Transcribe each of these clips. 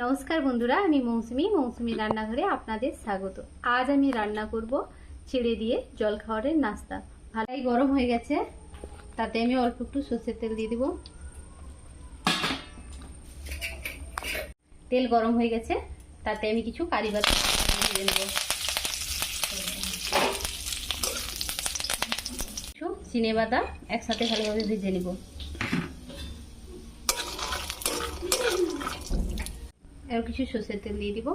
নমস্কার বন্ধুরা, আমি মৌসুমি রান্নাঘরে আপনাদের স্বাগত। আজ আমি রান্না করব চিড়ে দিয়ে জলখাবারের নাস্তা। ভালোই গরম হয়ে গেছে, তাতে আমি অল্প একটু সরষের তেল দিয়ে দিব। তেল গরম হয়ে গেছে, তাতে আমি কিছু কারি পাতা দিয়ে নেব, কিছু চিনে বাদাম একসাথে ভালোভাবে ভেজে নেব। আর কিছু সরষের তেল দিয়ে দিব।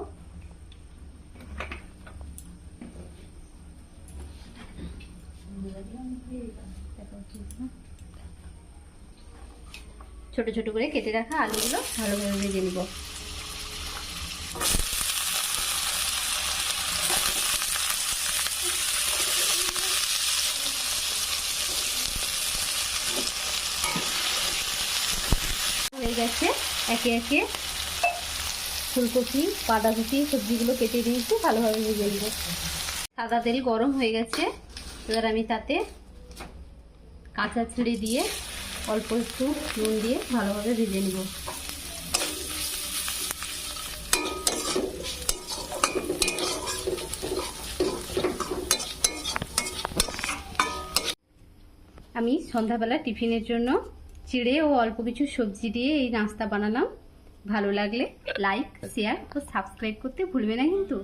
ছোট ছোট করে কেটে রাখা আলুগুলো ভালোভাবে ভেজে নিব। হয়ে গেছে, একে একে ফুলকপি বাঁধাকপি সবজিগুলো কেটে দিয়েছি, ভালোভাবে ভেজে নিব। সাদা তেল গরম হয়ে গেছে, এবার আমি তাতে কাঁচা চিড়ে দিয়ে অল্প একটু নুন দিয়ে ভালোভাবে ভেজে নিব। আমি সন্ধ্যাবেলা টিফিনের জন্য চিড়ে ও অল্প কিছু সবজি দিয়ে এই নাস্তা বানালাম। ভালো লাগলে লাইক, শেয়ার ও সাবস্ক্রাইব করতে ভুলবে না কিন্তু।